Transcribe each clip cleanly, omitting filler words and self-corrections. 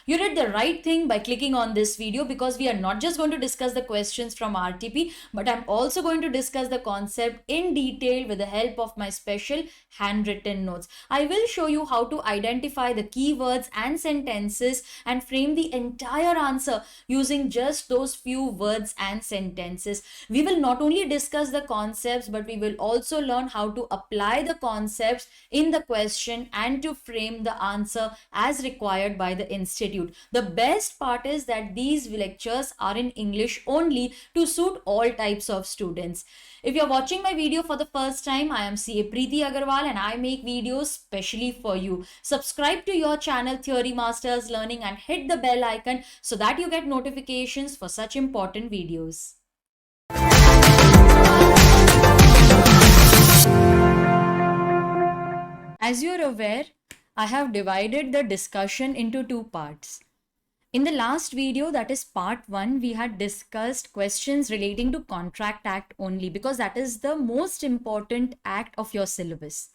You did the right thing by clicking on this video, because we are not just going to discuss the questions from RTP, but I'm also going to discuss the concept in detail with the help of my special handwritten notes. I will show you how to identify the keywords and sentences and frame the entire answer using just those few words and sentences. We will not only discuss the concepts, but we will also learn how to apply the concepts in the question and to frame the answer as required by the institute. The best part is that these lectures are in English only to suit all types of students. If you're watching my video for the first time, I am CA Preeti Agarwal and I make videos specially for you. Subscribe to your channel Theory Masters Learning and hit the bell icon so that you get notifications for such important videos. As you're aware, I have divided the discussion into two parts. In the last video, that is part 1, we had discussed questions relating to Contract Act only, because that is the most important act of your syllabus.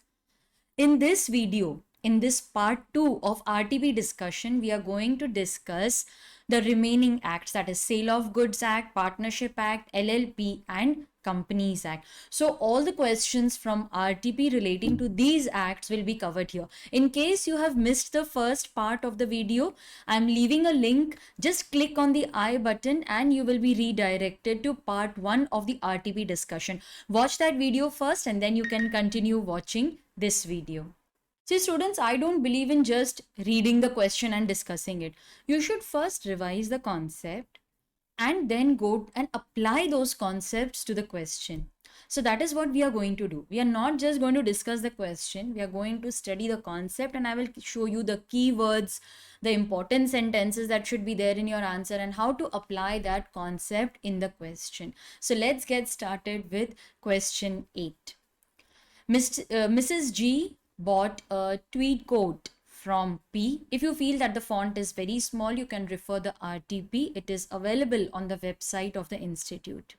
In this video, in this part 2 of RTP discussion, we are going to discuss the remaining acts, that is Sale of Goods Act, Partnership Act, LLP and Companies Act. So all the questions from RTP relating to these acts will be covered here. In case you have missed the first part of the video, I'm leaving a link. Just click on the I button and you will be redirected to part 1 of the RTP discussion. Watch that video first and then you can continue watching this video. See students, I don't believe in just reading the question and discussing it. You should first revise the concept and then go and apply those concepts to the question. So that is what we are going to do. We are not just going to discuss the question. We are going to study the concept and I will show you the keywords, the important sentences that should be there in your answer and how to apply that concept in the question. So let's get started with question 8. Mrs. G bought a tweed coat from P. If you feel that the font is very small, you can refer the RTP. It is available on the website of the institute.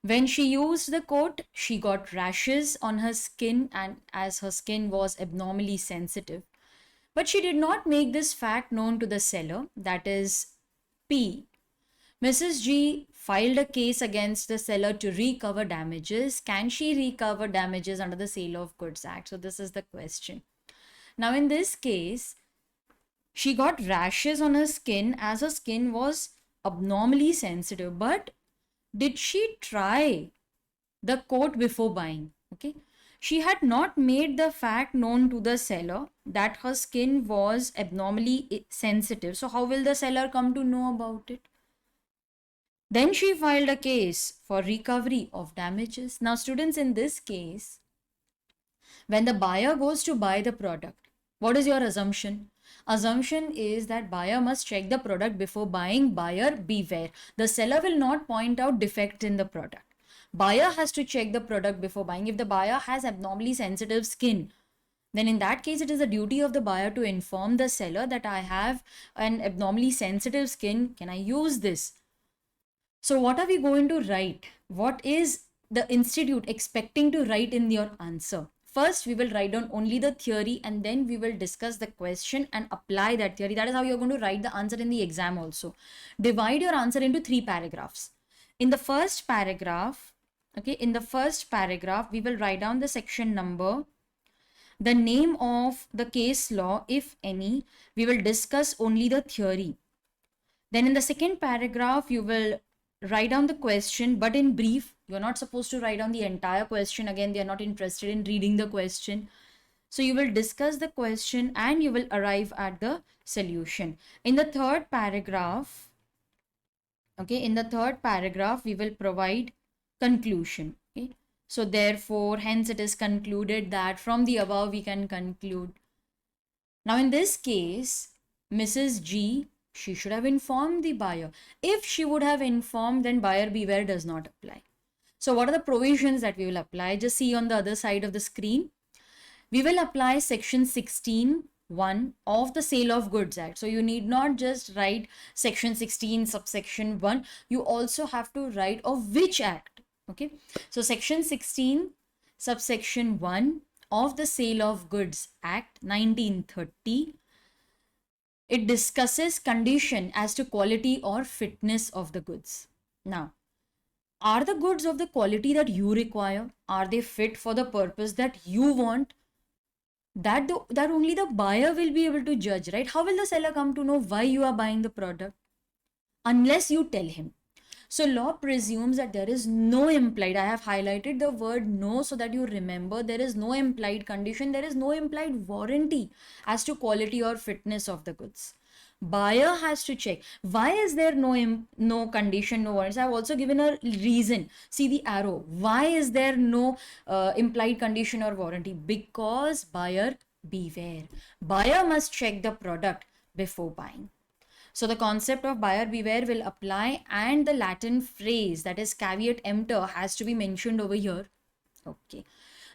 When she used the coat, she got rashes on her skin, and as her skin was abnormally sensitive. But she did not make this fact known to the seller, that is P. Mrs. G filed a case against the seller to recover damages. Can she recover damages under the Sale of Goods Act? So this is the question. Now in this case, she got rashes on her skin as her skin was abnormally sensitive. But did she try the coat before buying? Okay. She had not made the fact known to the seller that her skin was abnormally sensitive. So how will the seller come to know about it? Then she filed a case for recovery of damages. Now students, in this case, when the buyer goes to buy the product, what is your assumption? Assumption is that buyer must check the product before buying. Buyer beware. The seller will not point out defect in the product. Buyer has to check the product before buying. If the buyer has abnormally sensitive skin, then in that case, it is the duty of the buyer to inform the seller that I have an abnormally sensitive skin. Can I use this? So what are we going to write? What is the institute expecting to write in your answer? First, we will write down only the theory and then we will discuss the question and apply that theory. That is how you're going to write the answer in the exam also. Divide your answer into 3 paragraphs. In the first paragraph, we will write down the section number, the name of the case law, if any. We will discuss only the theory. Then in the second paragraph, you will write down the question, but in brief. You're not supposed to write down the entire question. Again, they are not interested in reading the question. So you will discuss the question and you will arrive at the solution. In the third paragraph, we will provide conclusion. Okay. So therefore, hence it is concluded that from the above we can conclude. Now in this case, Mrs. G, she should have informed the buyer. If she would have informed, then buyer beware does not apply. So what are the provisions that we will apply? Just see on the other side of the screen. We will apply section 16(1) of the Sale of Goods Act. So you need not just write section 16 subsection 1. You also have to write of which act. Okay. So section 16 subsection 1 of the Sale of Goods Act 1930 It discusses condition as to quality or fitness of the goods. Now, are the goods of the quality that you require? Are they fit for the purpose that you want? That only the buyer will be able to judge, right? How will the seller come to know why you are buying the product? Unless you tell him. So law presumes that there is no implied, I have highlighted the word no so that you remember, there is no implied condition, there is no implied warranty as to quality or fitness of the goods. Buyer has to check. Why is there no condition, no warranty? I've also given a reason. See the arrow. Why is there no implied condition or warranty? Because buyer beware. Buyer must check the product before buying. So the concept of buyer beware will apply, and the Latin phrase, that is caveat emptor, has to be mentioned over here. Okay.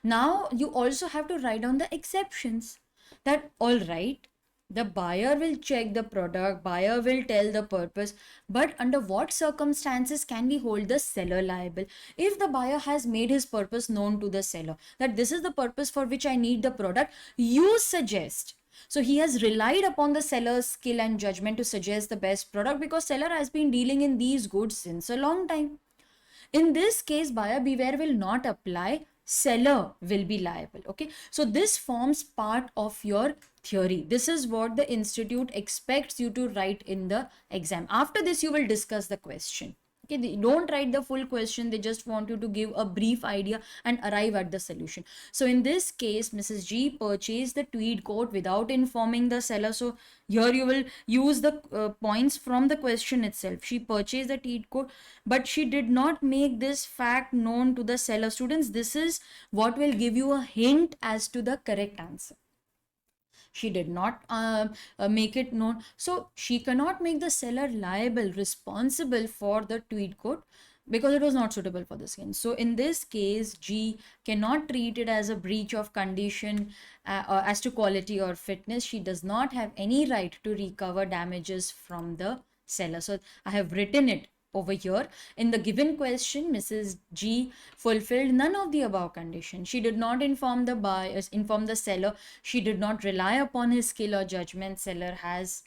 Now you also have to write down the exceptions. That all right, the buyer will check the product, buyer will tell the purpose, but under what circumstances can we hold the seller liable? If the buyer has made his purpose known to the seller, that this is the purpose for which I need the product, you suggest. So he has relied upon the seller's skill and judgment to suggest the best product, because seller has been dealing in these goods since a long time. In this case, buyer beware will not apply, seller will be liable. Okay, so this forms part of your theory. This is what the institute expects you to write in the exam. After this, you will discuss the question. Okay, they don't write the full question, they just want you to give a brief idea and arrive at the solution. So in this case, Mrs. G purchased the tweed coat without informing the seller. So here you will use the points from the question itself. She purchased the tweed coat, but she did not make this fact known to the seller. Students, this is what will give you a hint as to the correct answer. She did not make it known, so she cannot make the seller liable, responsible for the tweed coat, because it was not suitable for the skin. So in this case, G cannot treat it as a breach of condition as to quality or fitness. She does not have any right to recover damages from the seller. So I have written it over here. In the given question, Mrs. G fulfilled none of the above conditions. She did not inform the seller. She did not rely upon his skill or judgment. Seller has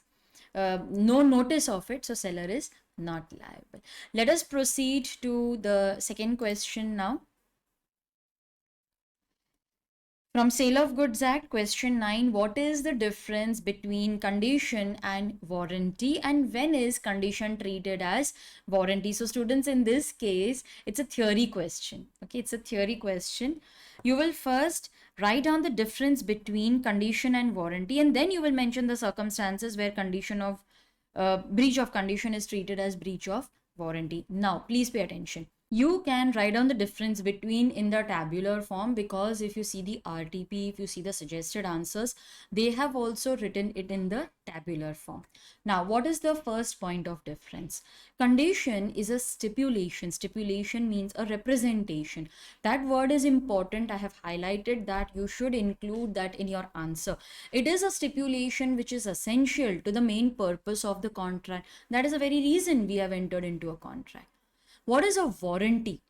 no notice of it, so seller is not liable. Let us proceed to the second question now. From Sale of Goods Act, question 9, what is the difference between condition and warranty, and when is condition treated as warranty? So students, in this case, it's a theory question. Okay, it's a theory question. You will first write down the difference between condition and warranty, and then you will mention the circumstances where condition of breach of condition is treated as breach of warranty. Now, please pay attention. You can write down the difference between in the tabular form, because if you see the RTP, if you see the suggested answers, they have also written it in the tabular form. Now, what is the first point of difference? Condition is a stipulation. Stipulation means a representation. That word is important. I have highlighted that. You should include that in your answer. It is a stipulation which is essential to the main purpose of the contract. That is the very reason we have entered into a contract. What is a warranty?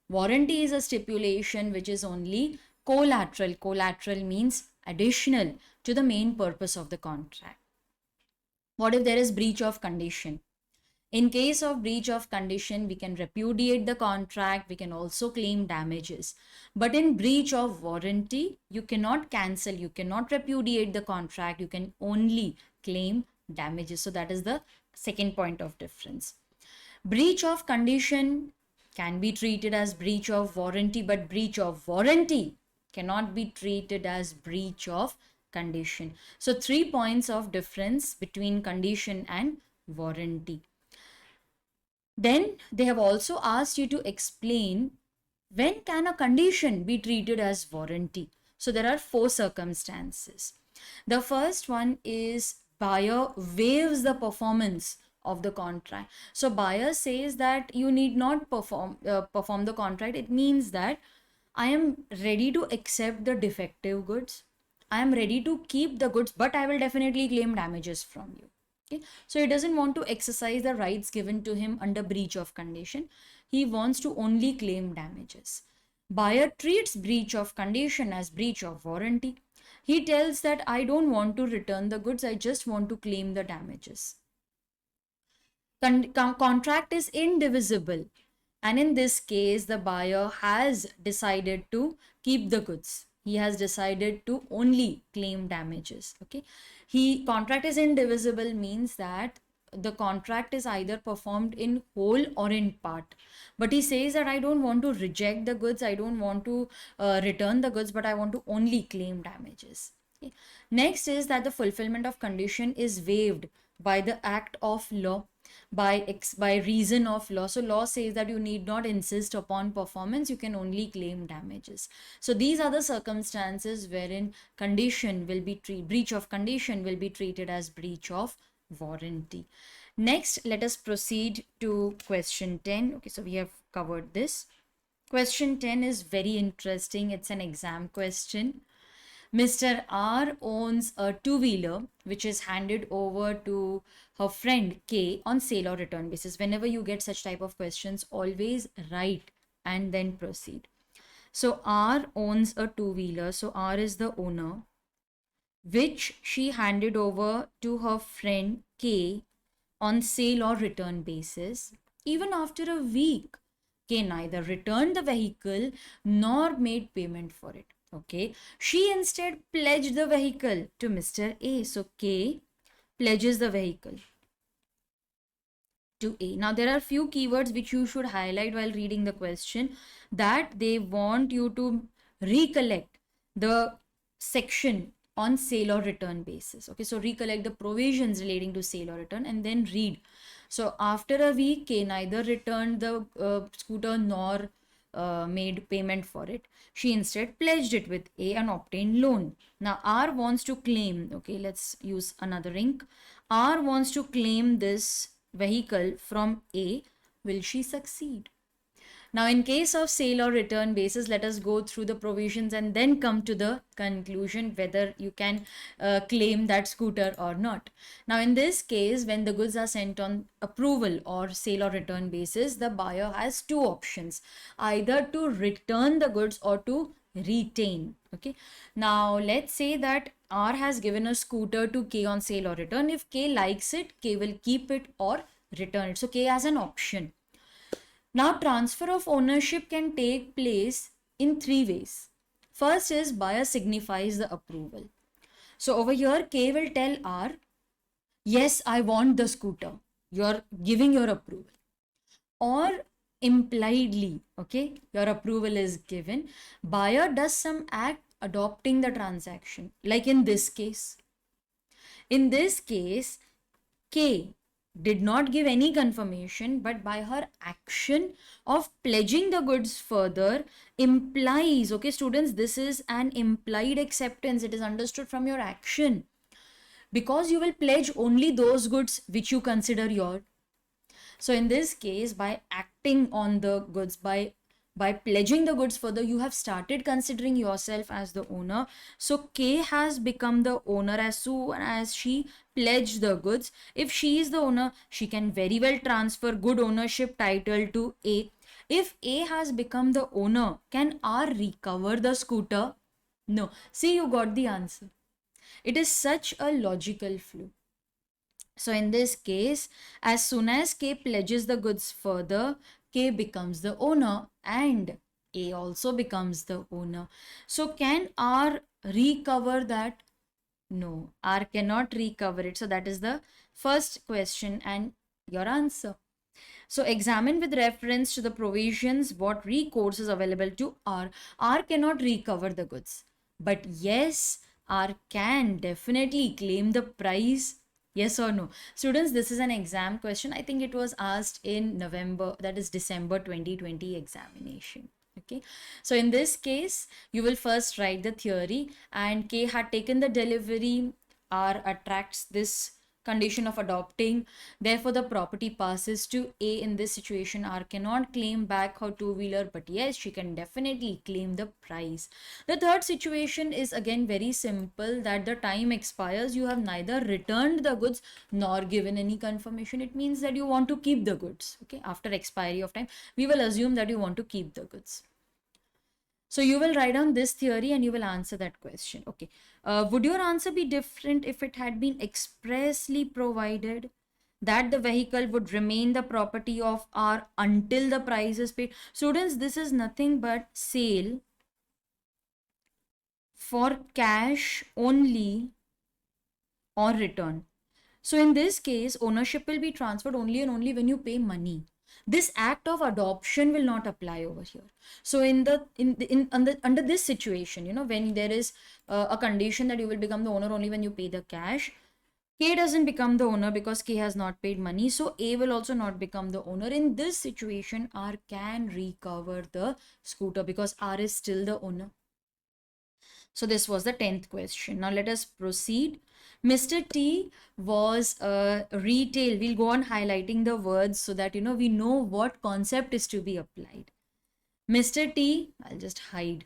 Warranty is a stipulation which is only collateral. Collateral means additional to the main purpose of the contract. What if there is breach of condition? In case of breach of condition, we can repudiate the contract. We can also claim damages. But in breach of warranty, you cannot cancel. You cannot repudiate the contract. You can only claim damages. So that is the second point of difference. Breach of condition can be treated as breach of warranty, but breach of warranty cannot be treated as breach of condition. So 3 points of difference between condition and warranty. Then they have also asked you to explain when can a condition be treated as warranty. So there are 4 circumstances. The first one is buyer waives the performance of the contract. So buyer says that you need not perform the contract. It means that I am ready to accept the defective goods. I am ready to keep the goods, but I will definitely claim damages from you. Okay, so he doesn't want to exercise the rights given to him under breach of condition. He wants to only claim damages. Buyer treats breach of condition as breach of warranty. He tells that I don't want to return the goods, I just want to claim the damages. Contract is indivisible, and in this case the buyer has decided to keep the goods. He has decided to only claim damages. Okay, he contract is indivisible means that the contract is either performed in whole or in part, but he says that I don't want to reject the goods, I don't want to return the goods, but I want to only claim damages. Okay. Next is that the fulfillment of condition is waived by the act of law, by reason of law. So law says that you need not insist upon performance, you can only claim damages. So these are the circumstances wherein condition will be breach of condition will be treated as breach of warranty. Next, let us proceed to question 10. Okay, so we have covered this. Question 10 is very interesting. It's an exam question. Mr. R owns a two-wheeler which is handed over to her friend K on sale or return basis. Whenever you get such type of questions, always write and then proceed. So R owns a two-wheeler. So R is the owner, which she handed over to her friend K on sale or return basis. Even after a week, K neither returned the vehicle nor made payment for it. Okay, she instead pledged the vehicle to Mr. A. So K pledges the vehicle to A. Now there are few keywords which you should highlight while reading the question, that they want you to recollect the section on sale or return basis. Okay, so recollect the provisions relating to sale or return and then read. So after a week, K neither returned the scooter nor made payment for it. She instead pledged it with A and obtained loan. Now R wants to claim, okay, let's use another ink. R wants to claim this vehicle from A. Will she succeed? Now, in case of sale or return basis, let us go through the provisions and then come to the conclusion whether you can claim that scooter or not. Now, in this case, when the goods are sent on approval or sale or return basis, the buyer has two options, either to return the goods or to retain. Okay. Now, let's say that R has given a scooter to K on sale or return. If K likes it, K will keep it or return it. So, K has an option. Now, transfer of ownership can take place in three ways. First is buyer signifies the approval. So over here, K will tell R, yes, I want the scooter. You're giving your approval. Or impliedly, okay, your approval is given. Buyer does some act adopting the transaction. Like in this case. In this case, K did not give any confirmation, but by her action of pledging the goods further implies, okay students, this is an implied acceptance. It is understood from your action, because you will pledge only those goods which you consider your. So in this case, by acting on the goods, by pledging the goods further, you have started considering yourself as the owner. So K has become the owner as soon as she pledged the goods. If she is the owner, she can very well transfer good ownership title to A. If A has become the owner, can R recover the scooter? No. See, you got the answer. It is such a logical flow. So in this case, as soon as K pledges the goods further, K becomes the owner and A also becomes the owner. So can R recover that? No, R cannot recover it. So that is the first question and your answer. So examine with reference to the provisions what recourse is available to R. R cannot recover the goods. But yes, R can definitely claim the price. Yes or no? Students, this is an exam question. I think it was asked in November, that is December 2020 examination. Okay, so in this case, you will first write the theory, and K had taken the delivery, R attracts this condition of adopting, therefore the property passes to A. In this situation, R cannot claim back her two-wheeler, but yes, she can definitely claim the price. The third situation is again very simple, that the time expires, you have neither returned the goods nor given any confirmation. It means that you want to keep the goods. Okay, after expiry of time, we will assume that you want to keep the goods. So you will write down this theory and you will answer that question. Okay. Would your answer be different if it had been expressly provided that the vehicle would remain the property of R until the price is paid? Students, this is nothing but sale for cash only or return. So in this case, ownership will be transferred only and only when you pay money. This act of adoption will not apply over here. So under this situation, when there is a condition that you will become the owner only when you pay the cash, K doesn't become the owner because K has not paid money. So A will also not become the owner. In this situation, R can recover the scooter because R is still the owner. So this was the 10th question. Now let us proceed. Mr. T was a retail. We'll go on highlighting the words so that we know what concept is to be applied. Mr. T, I'll just hide.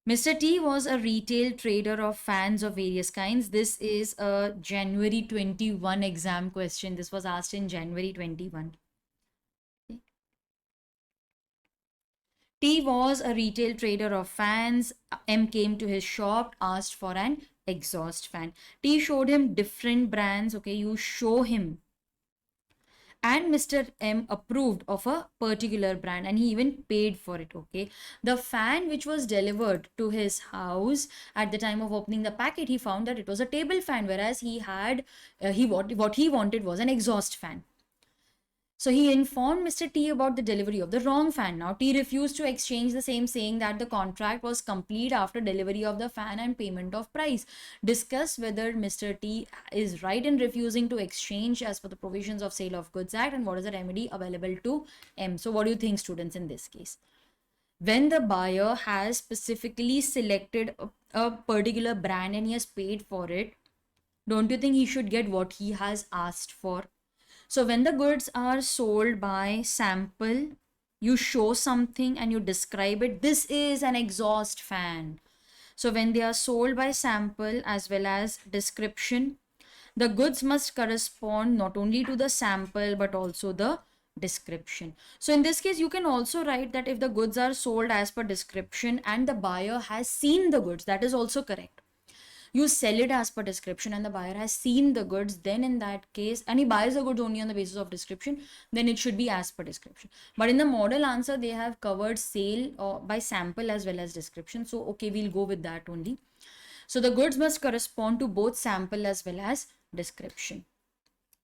Mr. T was a retail trader of fans of various kinds. This is a January 21 exam question. This was asked in January 21. T was a retail trader of fans. M came to his shop, asked for an exhaust fan. T showed him different brands. Okay, you show him. And Mr. M approved of a particular brand and he even paid for it. Okay, the fan which was delivered to his house at the time of opening the packet, he found that it was a table fan, whereas he had what he wanted was an exhaust fan. So he informed Mr. T about the delivery of the wrong fan. Now T refused to exchange the same, saying that the contract was complete after delivery of the fan and payment of price. Discuss whether Mr. T is right in refusing to exchange as per the provisions of Sale of Goods Act and what is the remedy available to M. So what do you think, students, in this case? When the buyer has specifically selected a particular brand and he has paid for it, don't you think he should get what he has asked for? So when the goods are sold by sample, you show something and you describe it. This is an exhaust fan. So when they are sold by sample as well as description, the goods must correspond not only to the sample but also the description. So in this case, you can also write that if the goods are sold as per description and the buyer has seen the goods, that is also correct. You sell it as per description and the buyer has seen the goods, then in that case, and he buys the goods only on the basis of description, then it should be as per description. But in the model answer, they have covered sale by sample as well as description. So okay, we'll go with that only. So the goods must correspond to both sample as well as description.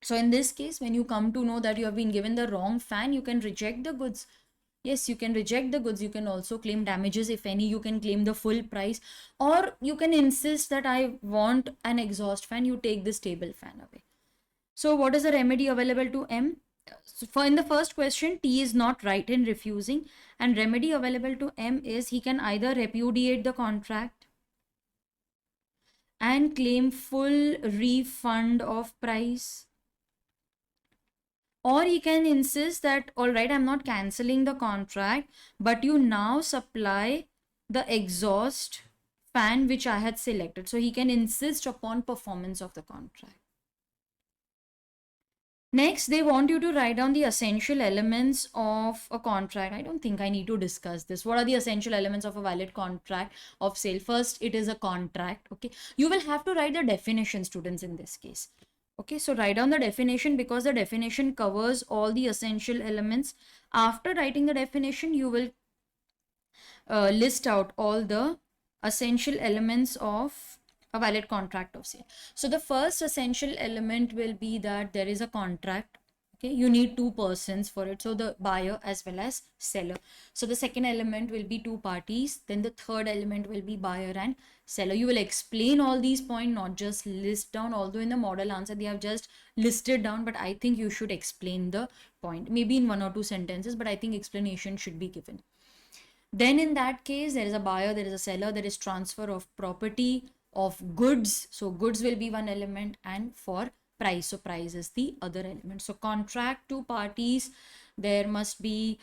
So in this case, when you come to know that you have been given the wrong fan, you can reject the goods. Yes, you can reject the goods. You can also claim damages, if any. You can claim the full price, or you can insist that I want an exhaust fan. You take this table fan away. So what is the remedy available to M? So for in the first question, T is not right in refusing, and remedy available to M is he can either repudiate the contract and claim full refund of price, or he can insist that, all right, I'm not canceling the contract, but you now supply the exhaust fan which I had selected. So he can insist upon performance of the contract. Next, they want you to write down the essential elements of a contract. I don't think I need to discuss this. What are the essential elements of a valid contract of sale? First, it is a contract. Okay, you will have to write the definition, students, in this case. Okay, so write down the definition because the definition covers all the essential elements. After writing the definition, you will list out all the essential elements of a valid contract of sale. So the first essential element will be that there is a contract. Okay, you need two persons for it, so the buyer as well as seller. So the second element will be two parties, then the third element will be buyer and seller. You will explain all these points, not just list down, although in the model answer they have just listed down, but I think you should explain the point, maybe in one or two sentences, but I think explanation should be given. Then in that case, there is a buyer, there is a seller, there is transfer of property, of goods. So goods will be one element, and for price, so price is the other element. So contract, two parties, there must be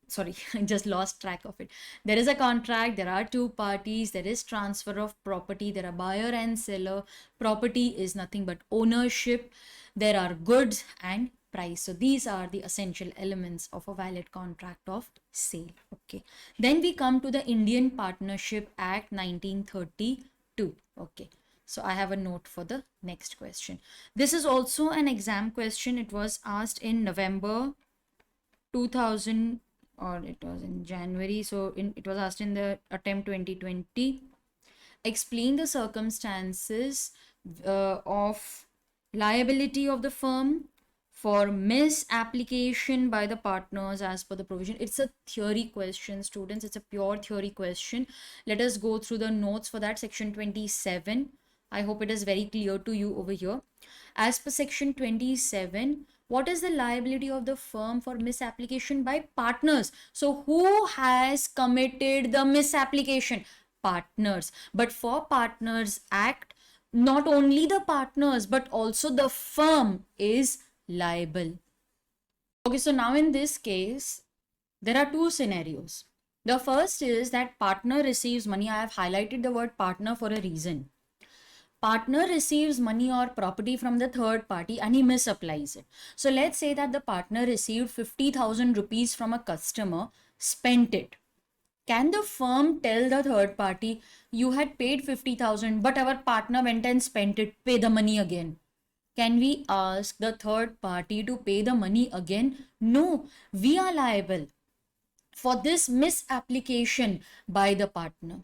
sorry, I just lost track of it. There is a contract, there are two parties, there is transfer of property, there are buyer and seller. Property is nothing but ownership. There are goods and price. So these are the essential elements of a valid contract of sale. Okay. Then we come to the Indian Partnership Act 1932. Okay. So I have a note for the next question. This is also an exam question. It was asked in November 2000, or it was in January. So it was asked in the attempt 2020. Explain the circumstances of liability of the firm for misapplication by the partners as per the provision. It's a theory question, students. It's a pure theory question. Let us go through the notes for that. Section 27. I hope it is very clear to you over here. As per section 27, what is the liability of the firm for misapplication by partners? So who has committed the misapplication? Partners. But for Partners Act, not only the partners but also the firm is liable. Okay, so now in this case, there are two scenarios. The first is that partner receives money. I have highlighted the word partner for a reason. Partner receives money or property from the third party and he misapplies it. So let's say that the partner received 50,000 rupees from a customer, spent it. Can the firm tell the third party, you had paid 50,000 but our partner went and spent it, pay the money again? Can we ask the third party to pay the money again? No, we are liable for this misapplication by the partner.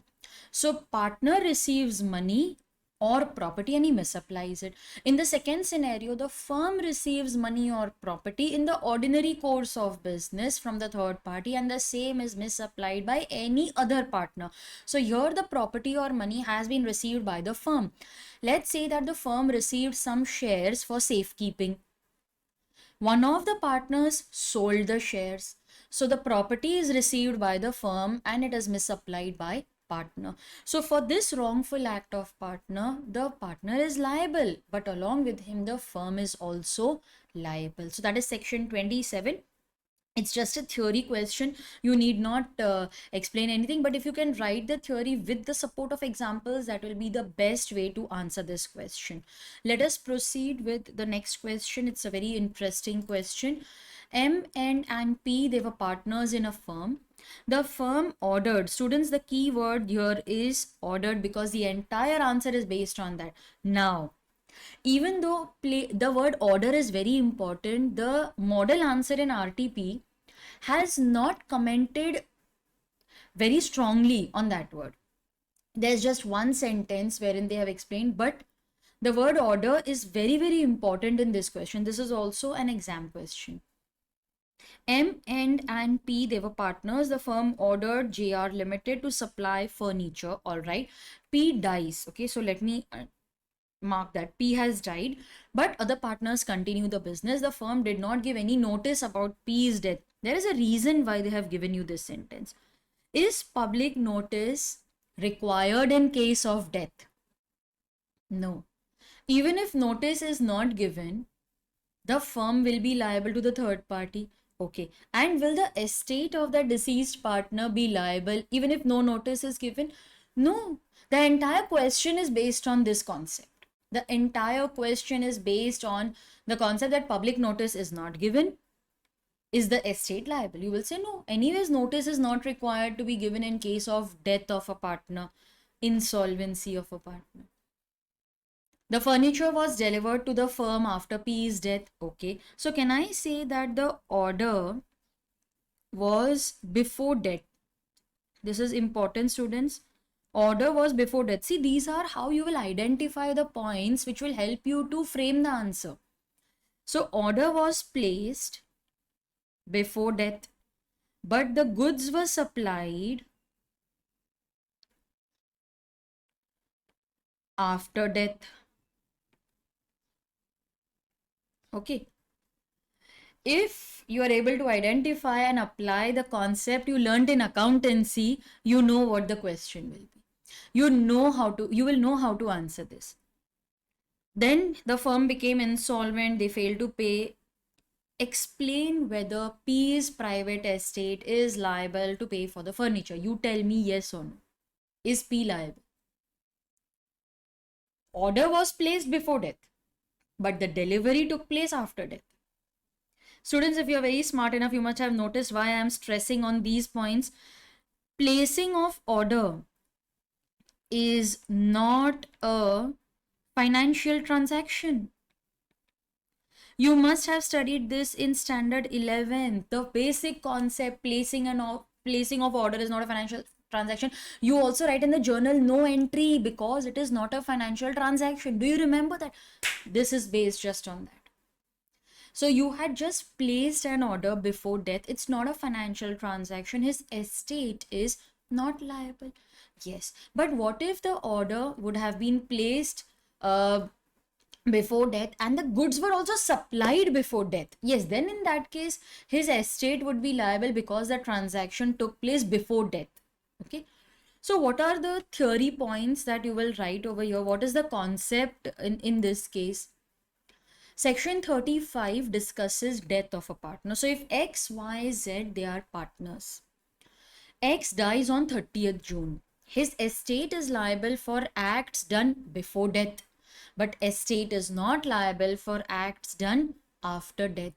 So partner receives money or property and he misapplies it. In the second scenario, the firm receives money or property in the ordinary course of business from the third party and the same is misapplied by any other partner. So here the property or money has been received by the firm. Let's say that the firm received some shares for safekeeping. One of the partners sold the shares. So the property is received by the firm and it is misapplied by partner. So for this wrongful act of partner, the partner is liable, but along with him, the firm is also liable. So that is section 27. It's just a theory question. You need not explain anything, but if you can write the theory with the support of examples, that will be the best way to answer this question. Let us proceed with the next question. It's a very interesting question. M and P, they were partners in a firm. The firm ordered. Students, the key word here is ordered because the entire answer is based on that. Now, even though the word order is very important, the model answer in RTP has not commented very strongly on that word. There's just one sentence wherein they have explained, but the word order is very, very important in this question. This is also an exam question. M and P, they were partners. The firm ordered JR Limited to supply furniture. All right. P dies. Okay, so let me mark that. P has died, but other partners continue the business. The firm did not give any notice about P's death. There is a reason why they have given you this sentence. Is public notice required in case of death? No. Even if notice is not given, the firm will be liable to the third party. Okay. And will the estate of the deceased partner be liable even if no notice is given? No. The entire question is based on this concept. The entire question is based on the concept that public notice is not given. Is the estate liable? You will say no. Anyways, notice is not required to be given in case of death of a partner, insolvency of a partner. The furniture was delivered to the firm after P's death. Okay. So can I say that the order was before death? This is important, students. Order was before death. See, these are how you will identify the points which will help you to frame the answer. So order was placed before death, but the goods were supplied after death. Okay. If you are able to identify and apply the concept you learned in accountancy, you know what the question will be. You will know how to answer this. Then the firm became insolvent. They failed to pay. Explain whether P's private estate is liable to pay for the furniture. You tell me yes or no. Is P liable? Order was placed before death, but the delivery took place after death. Students, if you're very smart enough, you must have noticed why I am stressing on these points. Placing of order is not a financial transaction. You must have studied this in standard 11. The basic concept, placing of order is not a financial transaction. You also write in the journal no entry because it is not a financial transaction. Do you remember that? This is based just on that. So you had just placed an order before death. It's not a financial transaction. His estate is not liable. Yes. But what if the order would have been placed before death and the goods were also supplied before death? Yes, then in that case, his estate would be liable because the transaction took place before death. Okay. So what are the theory points that you will write over here? What is the concept in this case? Section 35 discusses death of a partner. So if X, Y, Z, they are partners. X dies on 30th June. His estate is liable for acts done before death, but estate is not liable for acts done after death.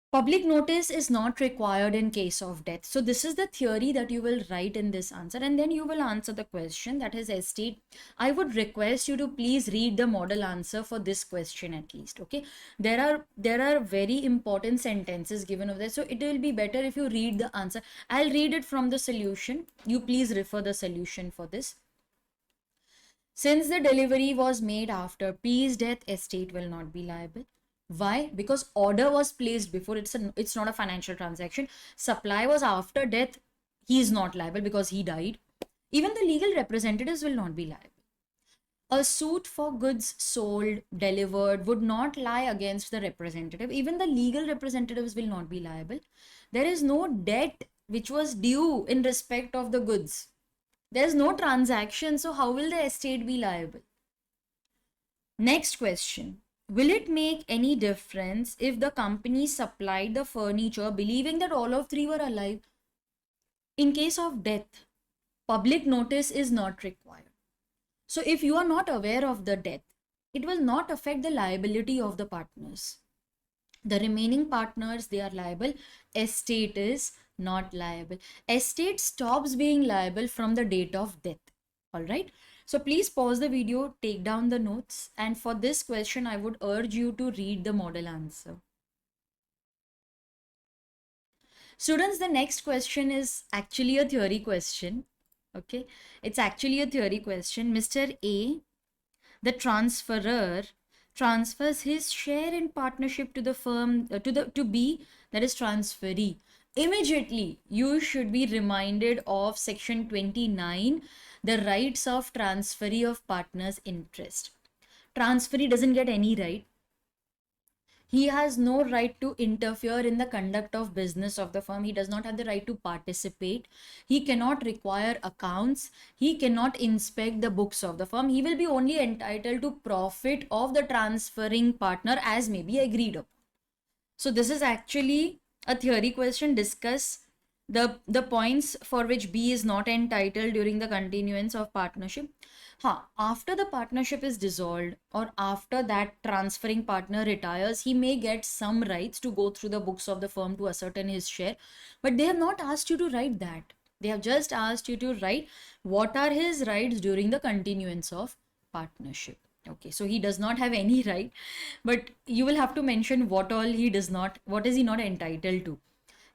Public notice is not required in case of death. So this is the theory that you will write in this answer, and then you will answer the question that his estate. I would request you to please read the model answer for this question at least. Okay, there are very important sentences given over there, so it will be better if you read the answer. I'll read it from the solution. You please refer the solution for this. Since the delivery was made after P's death, estate will not be liable. Why? Because order was placed before. It's not a financial transaction. Supply was after death. He is not liable because he died. Even the legal representatives will not be liable. A suit for goods sold, delivered would not lie against the representative. Even the legal representatives will not be liable. There is no debt which was due in respect of the goods. There's no transaction, so how will the estate be liable? Next question. Will it make any difference if the company supplied the furniture believing that all of three were alive? In case of death, public notice is not required. So if you are not aware of the death, it will not affect the liability of the partners. The remaining partners, they are liable. Estate is not liable. Estate stops being liable from the date of death. All right. So please pause the video, take down the notes, and for this question, I would urge you to read the model answer. Students, the next question is actually a theory question. Okay, it's actually a theory question. Mr. A, the transferor, transfers his share in partnership to the firm to B, that is transferee. Immediately you should be reminded of section 29, the rights of transferee of partners interest. Transferee doesn't get any right. He has no right to interfere in the conduct of business of the firm. He does not have the right to participate. He cannot require accounts. He cannot inspect the books of the firm. He will be only entitled to profit of the transferring partner as may be agreed upon. So this is actually a theory question. Discuss the points for which B is not entitled during the continuance of partnership. After the partnership is dissolved or after that transferring partner retires, he may get some rights to go through the books of the firm to ascertain his share, but they have not asked you to write that. They have just asked you to write what are his rights during the continuance of partnership. Okay, so he does not have any right, but you will have to mention what all he does not, what is he not entitled to.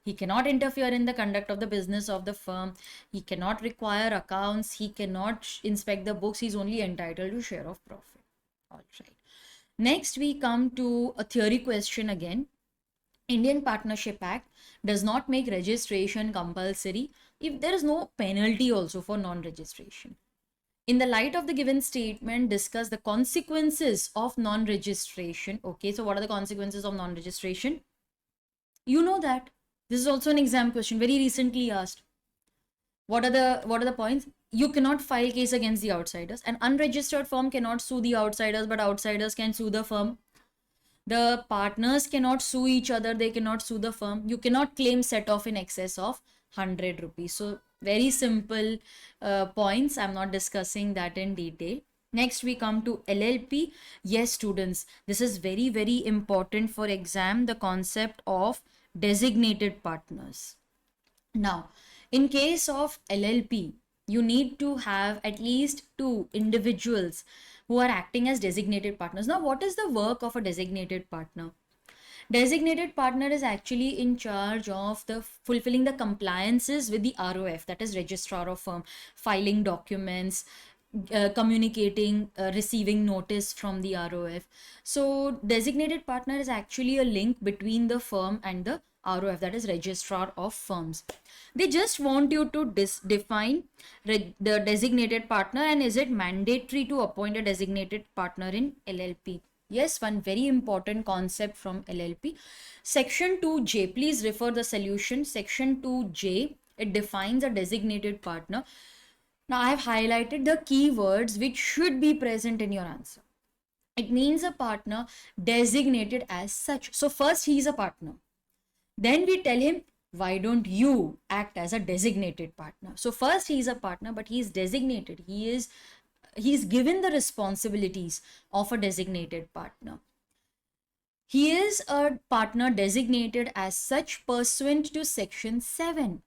He cannot interfere in the conduct of the business of the firm. He cannot require accounts. He cannot inspect the books. He's only entitled to share of profit. All right. Next, we come to a theory question again. Indian Partnership Act does not make registration compulsory if there is no penalty also for non-registration. In the light of the given statement, discuss the consequences of non-registration. Okay, so what are the consequences of non-registration? You know that. This is also an exam question, very recently asked. What are the points? You cannot file case against the outsiders. An unregistered firm cannot sue the outsiders, but outsiders can sue the firm. The partners cannot sue each other. They cannot sue the firm. You cannot claim set off in excess of 100 rupees. So very simple points. I'm not discussing that in detail. Next, we come to LLP. Yes, students, this is very, very important for exam, the concept of designated partners. Now, in case of LLP, you need to have at least two individuals who are acting as designated partners. Now, what is the work of a designated partner? Designated partner is actually in charge of the fulfilling the compliances with the ROF, that is registrar of firm, filing documents, communicating, receiving notice from the ROF. So designated partner is actually a link between the firm and the ROF, that is registrar of firms. They just want you to define the designated partner, and is it mandatory to appoint a designated partner in LLP? Yes, one very important concept from LLP. Section 2J, please refer the solution. Section 2J, it defines a designated partner. Now, I have highlighted the keywords which should be present in your answer. It means a partner designated as such. So, first he is a partner. Then we tell him, why don't you act as a designated partner? So, first he is a partner, but he is designated. He's given the responsibilities of a designated partner. He is a partner designated as such pursuant to Section 7.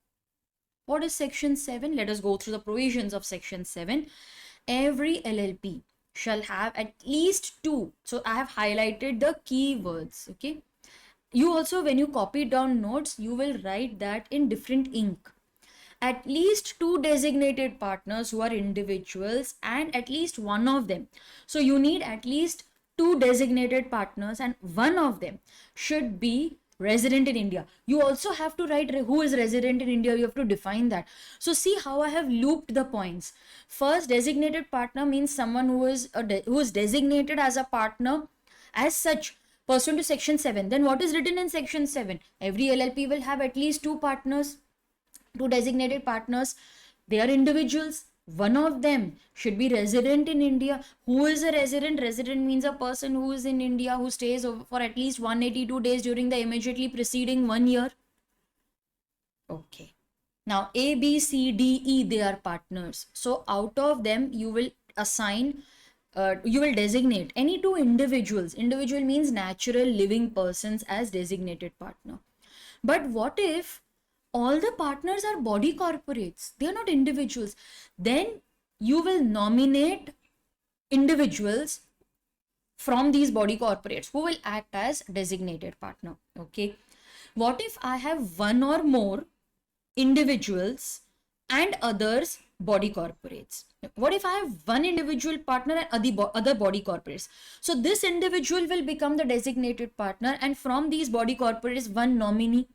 What is Section 7? Let us go through the provisions of Section 7. Every LLP shall have at least two. So I have highlighted the keywords. Okay. You also, when you copy down notes, you will write that in different ink. At least two designated partners who are individuals and at least one of them. So you need at least two designated partners and one of them should be resident in India. You also have to write who is resident in India. You have to define that. So see how I have looped the points. First, designated partner means someone who is designated as a partner as such pursuant to Section 7. Then what is written in Section 7? Every LLP will have at least two partners, two designated partners. They are individuals. One of them should be resident in India. Who is a resident? Resident means a person who is in India, who stays for at least 182 days during the immediately preceding 1 year. Okay. Now A, B, C, D, E, they are partners. So out of them, you will assign, you will designate any two individuals. Individual means natural living persons as designated partner. But what if all the partners are body corporates? They are not individuals. Then you will nominate individuals from these body corporates who will act as designated partner. Okay. What if I have one or more individuals and others body corporates? What if I have one individual partner and other body corporates? So this individual will become the designated partner, and from these body corporates, one nominee.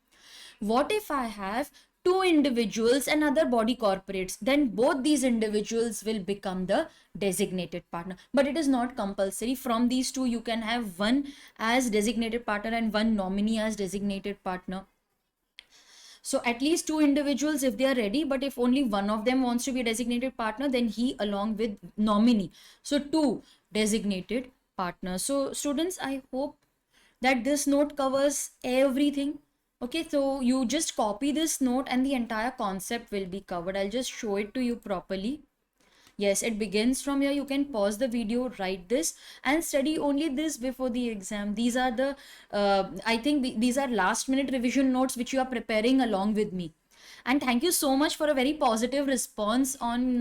What if I have two individuals and other body corporates? Then both these individuals will become the designated partner. But it is not compulsory. From these two, you can have one as designated partner and one nominee as designated partner. So at least two individuals if they are ready, but if only one of them wants to be a designated partner, then he along with nominee. So two designated partners. So students, I hope that this note covers everything. Okay, so you just copy this note and the entire concept will be covered. I'll just show it to you properly. Yes, it begins from here. You can pause the video, write this and study only this before the exam. These are the, I think these are last minute revision notes which you are preparing along with me. And thank you so much for a very positive response on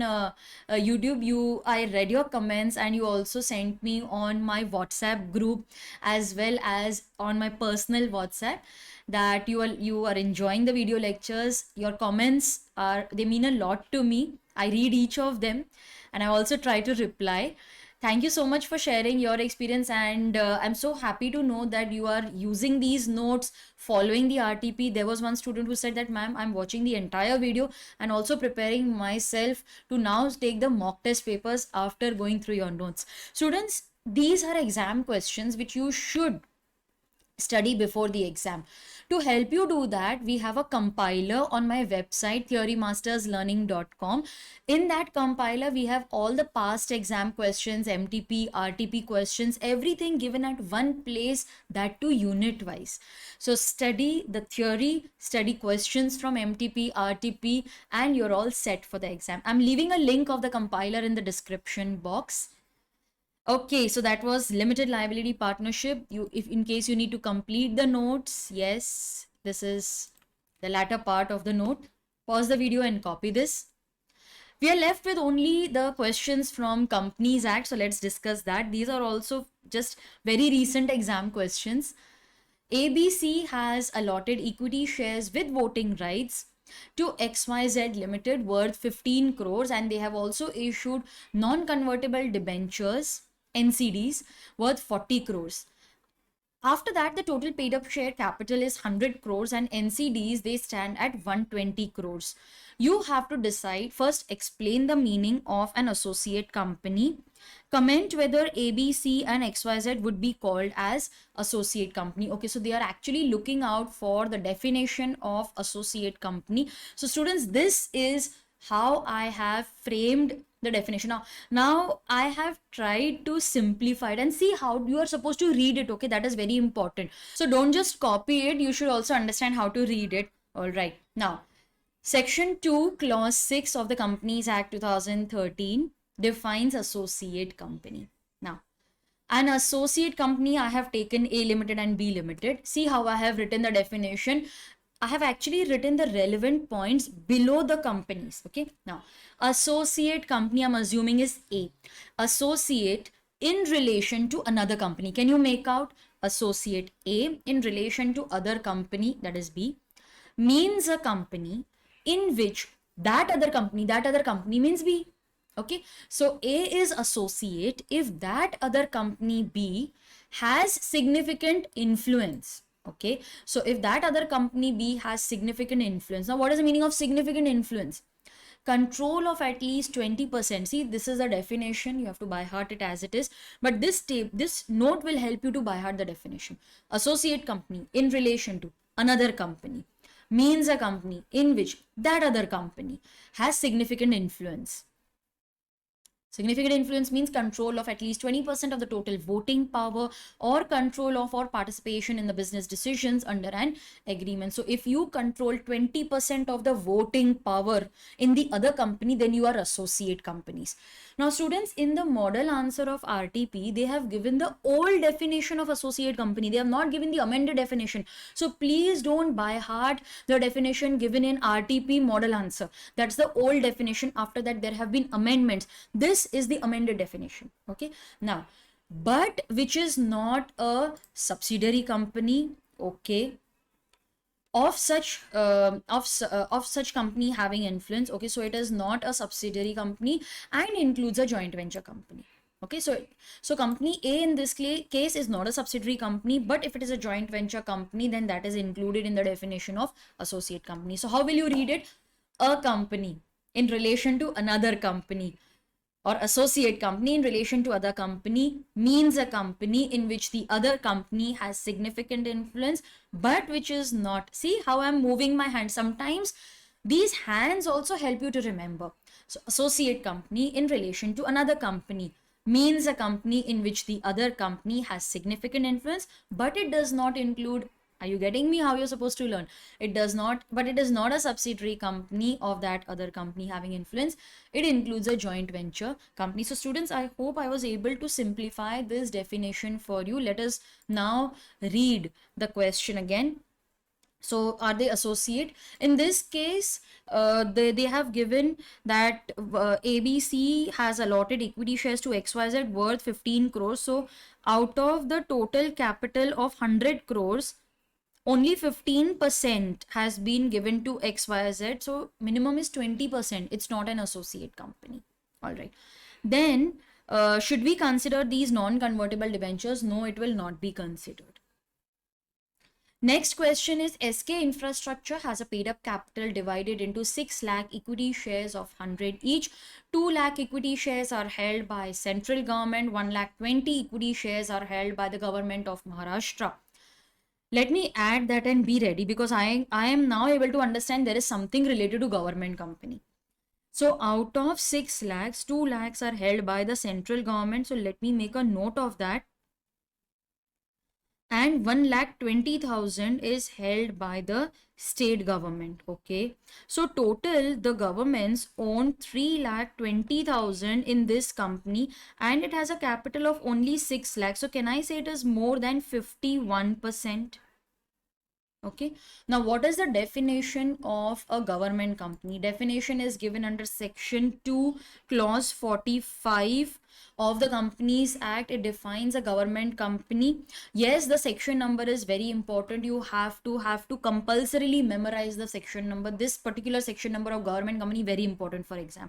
YouTube. I read your comments and you also sent me on my WhatsApp group as well as on my personal WhatsApp that you are enjoying the video lectures. Your comments they mean a lot to me. I read each of them and I also try to reply. Thank you so much for sharing your experience, and I'm so happy to know that you are using these notes, following the RTP. There was one student who said that, ma'am, I'm watching the entire video and also preparing myself to now take the mock test papers after going through your notes. Students, these are exam questions which you should study before the exam. To help you do that, we have a compiler on my website theorymasterslearning.com. In that compiler, we have all the past exam questions, MTP, RTP questions, everything given at one place, that too unit wise. So study the theory, study questions from MTP, RTP, and you're all set for the exam. I'm leaving a link of the compiler in the description box. Okay, so that was limited liability partnership. If in case you need to complete the notes, yes, this is the latter part of the note. Pause the video and copy this. We are left with only the questions from Companies Act. So let's discuss that. These are also just very recent exam questions. ABC has allotted equity shares with voting rights to XYZ Limited worth 15 crores, and they have also issued non-convertible debentures, NCDs, worth 40 crores. After that, the total paid up share capital is 100 crores and NCDs, they stand at 120 crores. You have to decide first, explain the meaning of an associate company, comment whether ABC and XYZ would be called as associate company. Okay, so they are actually looking out for the definition of associate company. So students, this is how I have framed the definition. Now I have tried to simplify it and see how you are supposed to read it. Okay, that is very important. So don't just copy it, you should also understand how to read it. All right, now Section 2, Clause 6 of the Companies Act 2013 defines associate company. Now, an associate company, I have taken A Limited and B Limited. See how I have written the definition. I have actually written the relevant points below the companies. Okay. Now, associate company, I'm assuming, is A. Associate in relation to another company. Can you make out? Associate A in relation to other company, that is B, means a company in which that other company means B. Okay, so A is associate if that other company B has significant influence. Okay, so if that other company B has significant influence. Now, what is the meaning of significant influence? Control of at least 20%. See, this is the definition. You have to by heart it as it is. But this note will help you to by heart the definition. Associate company in relation to another company means a company in which that other company has significant influence. Significant influence means control of at least 20% of the total voting power or control of or participation in the business decisions under an agreement. So if you control 20% of the voting power in the other company, then you are associate companies. Now students, in the model answer of RTP, they have given the old definition of associate company. They have not given the amended definition. So please don't by heart the definition given in RTP model answer. That's the old definition. After that, there have been amendments. This is the amended definition. Okay, now, but which is not a subsidiary company. Okay, of such company having influence. Okay, so it is not a subsidiary company and includes a joint venture company. Okay, so company A in this case is not a subsidiary company, but if it is a joint venture company, then that is included in the definition of associate company. So how will you read it? A company in relation to another company, or associate company in relation to other company, means a company in which the other company has significant influence, but which is not. See how I'm moving my hand? Sometimes these hands also help you to remember. So associate company in relation to another company means a company in which the other company has significant influence, but it does not include. Are you getting me how you're supposed to learn? It does not, but it is not a subsidiary company of that other company having influence. It includes a joint venture company. So students, I hope I was able to simplify this definition for you. Let us now read the question again. So are they associate? In this case, they have given that ABC has allotted equity shares to XYZ worth 15 crores. So out of the total capital of 100 crores, only 15% has been given to XYZ. So minimum is 20%. It's not an associate company. All right. Then should we consider these non-convertible debentures? No, it will not be considered. Next question is, SK Infrastructure has a paid up capital divided into 6 lakh equity shares of 100 each. 2 lakh equity shares are held by central government. 1 lakh 20 equity shares are held by the government of Maharashtra. Let me add that and be ready, because I am now able to understand there is something related to government company. So out of 6 lakhs, 2 lakhs are held by the central government. So let me make a note of that. and 1,20,000 is held by the state government. Okay, so total the governments own 3,20,000 in this company, and it has a capital of only 6 lakhs. So can I say it is more than 51%? Okay, now what is the definition of a government company? Definition is given under section 2 clause 45 of the Companies Act. It defines a government company. Yes, the section number is very important. You have to compulsorily memorize the section number. This particular section number of government company very important for exam.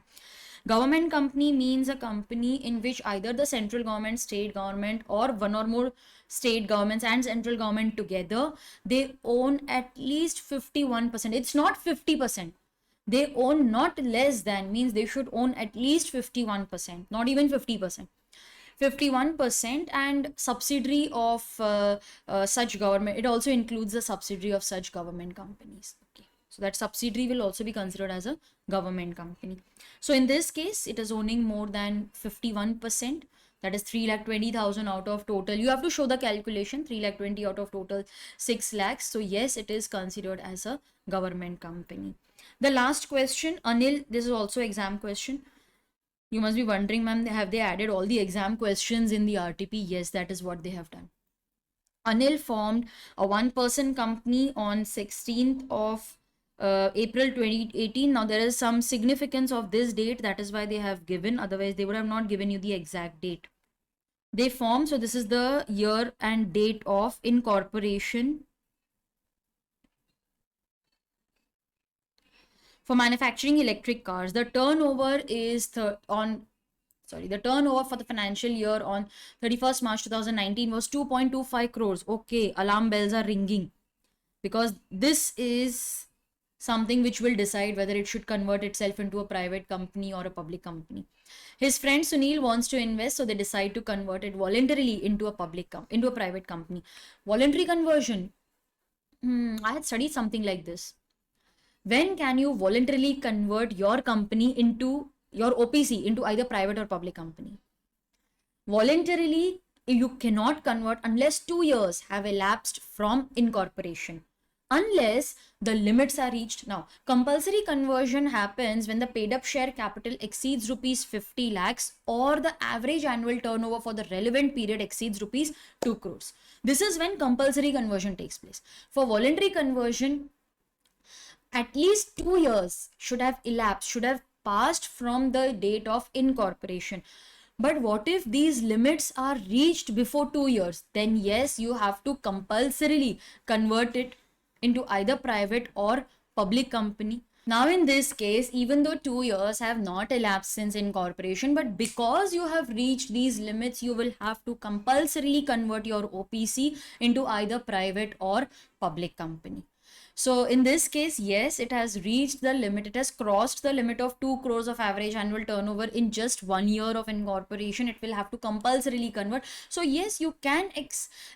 Government company means a company in which either the central government, state government, or one or more state governments and central government together, they own at least 51%. It's not 50%. They own not less than, means they should own at least 51%, not even 50%. 51%, and subsidiary of such government, it also includes the subsidiary of such government companies. Okay, so that subsidiary will also be considered as a government company. So in this case, it is owning more than 51%. That is 3,20,000 out of total. You have to show the calculation. 3,20,000 out of total 6 lakhs. So yes, it is considered as a government company. The last question, Anil, this is also exam question. You must be wondering, ma'am, have they added all the exam questions in the RTP? Yes, that is what they have done. Anil formed a one-person company on 16th of April 2018. Now there is some significance of this date. That is why they have given. Otherwise, they would have not given you the exact date. They formed. So this is the year and date of incorporation. For manufacturing electric cars, the turnover is the turnover for the financial year on 31st March 2019 was 2.25 crores. Okay, alarm bells are ringing, because this is something which will decide whether it should convert itself into a private company or a public company. His friend Sunil wants to invest, so they decide to convert it voluntarily into a private company. Voluntary conversion. I had studied something like this. When can you voluntarily convert your company into your OPC into either private or public company? Voluntarily, you cannot convert unless 2 years have elapsed from incorporation, unless the limits are reached. Now, compulsory conversion happens when the paid up share capital exceeds rupees 50 lakhs or the average annual turnover for the relevant period exceeds rupees 2 crores. This is when compulsory conversion takes place. For voluntary conversion, at least 2 years should have elapsed, should have passed from the date of incorporation. But what if these limits are reached before 2 years? Then yes, you have to compulsorily convert it into either private or public company. Now in this case, even though 2 years have not elapsed since incorporation, but because you have reached these limits, you will have to compulsorily convert your OPC into either private or public company. So in this case, yes, it has reached the limit. It has crossed the limit of 2 crores of average annual turnover in just 1 year of incorporation. It will have to compulsorily convert. So yes, you can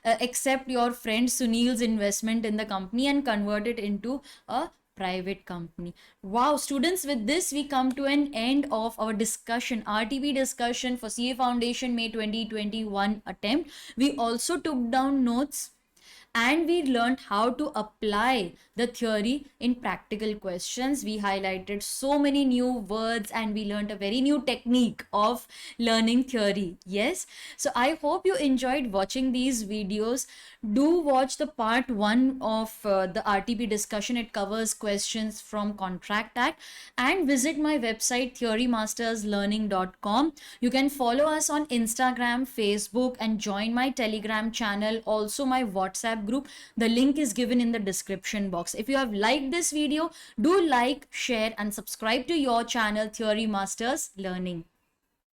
accept your friend Sunil's investment in the company and convert it into a private company. Wow, students, with this we come to an end of our discussion, RTP discussion for CA Foundation May 2021 attempt. We also took down notes and we learned how to apply the theory in practical questions. We highlighted so many new words and we learned a very new technique of learning theory. Yes, so I hope you enjoyed watching these videos. Do watch the part 1 of the RTP discussion. It covers questions from Contract Act, and visit my website theorymasterslearning.com. You can follow us on Instagram, Facebook, and join my Telegram channel, also my WhatsApp group. The link is given in the description box. If you have liked this video, do like, share, and subscribe to your channel Theory Masters Learning.